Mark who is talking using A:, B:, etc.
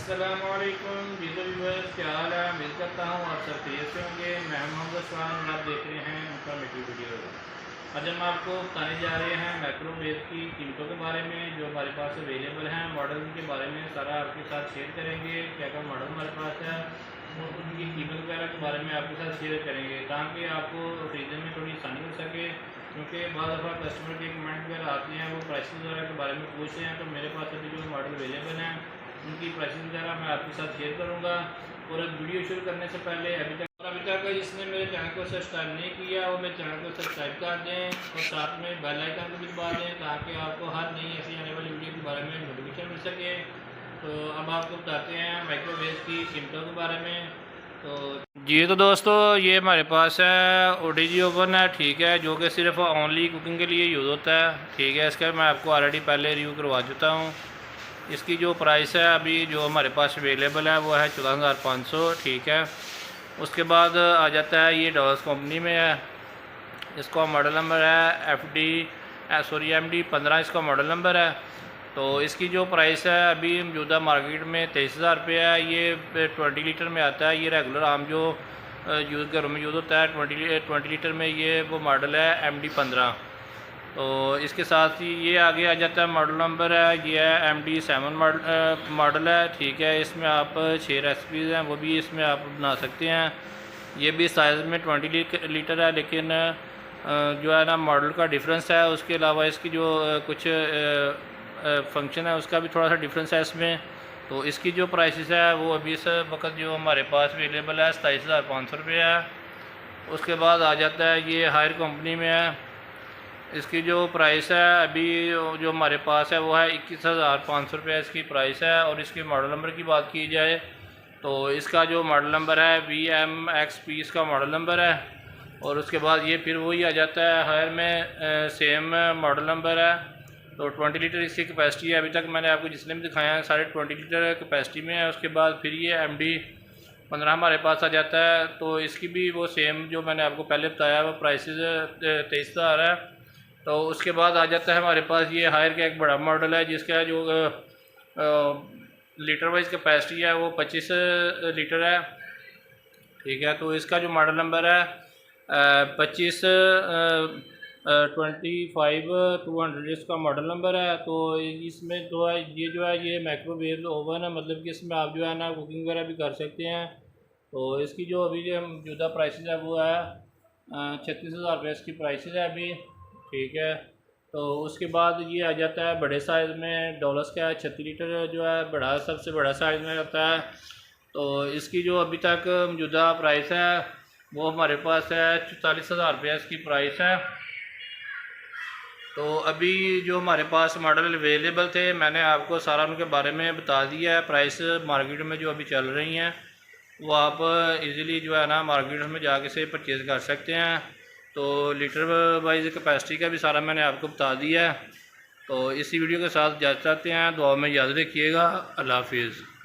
A: अस्सलामुअलैकुम जी तो व्यूअर्स, क्या हाल है। उम्मीद करता हूँ आप सब खैरियत से होंगे। मैं मोहम्मद स्वान और आप देख रहे हैं इंफॉर्मेटिव वीडियो। आज हम आपको बताने जा रहे हैं माइक्रोवेव की कीमतों के बारे में जो हमारे पास अवेलेबल हैं। मॉडल के बारे में सारा आपके साथ शेयर करेंगे, क्या क्या मॉडल हमारे पास है और उनकी कीमत वगैरह के बारे में आपके साथ शेयर करेंगे ताकि आपको खरीदने में थोड़ी आसानी हो सके। क्योंकि बाद दफ़ा कस्टमर के कमेंट वगैरह आते हैं, वो प्राइसेस वगैरह के बारे में पूछते हैं, तो मेरे पास अभी जो मॉडल अवेलेबल हैं उनकी प्राइसिंग वगैरह मैं आपके साथ शेयर करूंगा। और अब वीडियो शुरू करने से पहले अभी तक जिसने मेरे चैनल को सब्सक्राइब नहीं किया वो मेरे चैनल को सब्सक्राइब कर दें और साथ में बेल आइकन को भी दबा दें ताकि आपको हर नई ऐसी आने वाली वीडियो के बारे में नोटिफिकेशन मिल सके। तो अब आपको बताते हैं माइक्रोवेव की कीमतों के बारे में। तो जी तो दोस्तों, ये हमारे पास है OTG ओवन है, ठीक है, जो कि सिर्फ ओनली कुकिंग के लिए यूज़ होता है, ठीक है। इसका मैं आपको ऑलरेडी पहले रिव्यू करवा चुका हूँ। इसकी जो प्राइस है अभी जो हमारे पास अवेलेबल है वो है 14,500, ठीक है। उसके बाद आ जाता है ये डॉलर्स कंपनी में है। इसका मॉडल नंबर है MD 15, इसका मॉडल नंबर है। तो इसकी जो प्राइस है अभी मौजूदा मार्केट में 23,000 रुपये है। ये 20 लीटर में आता है। ये रेगुलर आम जो यूज़ घरों में यूज़ होता है 20 लीटर में, ये वो मॉडल है MD 15। तो इसके साथ ही ये आगे आ जाता है मॉडल नंबर है, ये है MD 7 मॉडल है, ठीक है। इसमें आप 6 रेसिपीज़ हैं वो भी इसमें आप बना सकते हैं। ये भी साइज़ में 20 लीटर है, लेकिन जो है ना मॉडल का डिफरेंस है। उसके अलावा इसकी जो कुछ फंक्शन है उसका भी थोड़ा सा डिफरेंस है इसमें। तो इसकी जो प्राइसेस है वो अभी इस वक्त जो हमारे पास अवेलेबल है 27,500 रुपये है। उसके बाद आ जाता है ये हायर कंपनी में है। इसकी जो प्राइस है अभी जो हमारे पास है वो है 21,500 रुपये इसकी प्राइस है। और इसके मॉडल नंबर की बात की जाए तो इसका जो मॉडल नंबर है VMXP इसका मॉडल नंबर है। और उसके बाद ये फिर वही आ जाता है हायर में सेम मॉडल नंबर है। तो 20 लीटर इसकी कैपेसिटी है। अभी तक मैंने आपको जिसने भी दिखाया है साढ़े 20 लीटर कैपेसिटी में है। उसके बाद फिर ये MD 15 हमारे पास आ जाता है। तो इसकी भी वो सेम जो मैंने आपको पहले बताया वो प्राइसेस 23,000 है। तो उसके बाद आ जाता है हमारे पास ये हायर का एक बड़ा मॉडल है जिसका जो लीटर वाइज कैपेसिटी है वो 25 लीटर है, ठीक है। तो इसका जो मॉडल नंबर है 25/200 इसका मॉडल नंबर है। तो इसमें तो है ये जो है ये माइक्रोवेव ओवन है, मतलब कि इसमें आप जो है ना कुकिंग वगैरह भी कर सकते हैं। तो इसकी जो अभी जो मौजूदा प्राइसेस है वो है 36,000 रुपये इसकी प्राइसेस है अभी, ठीक है। तो उसके बाद ये आ जाता है बड़े साइज़ में डॉलर्स का 36 लीटर जो है बड़ा सबसे बड़ा साइज़ में आता है। तो इसकी जो अभी तक मौजूदा प्राइस है वो हमारे पास है 44,000 रुपये इसकी प्राइस है। तो अभी जो हमारे पास मॉडल अवेलेबल थे मैंने आपको सारा उनके बारे में बता दिया है। प्राइस मार्केट में जो अभी चल रही हैं वो आप इजीली जो है ना मार्केट में जाके से परचेज़ कर सकते हैं। तो लीटर वाइज कैपेसिटी का भी सारा मैंने आपको बता दिया है। तो इसी वीडियो के साथ इजाज़त चाहते हैं। दुआ में याद रखिएगा। अल्लाह हाफिज़।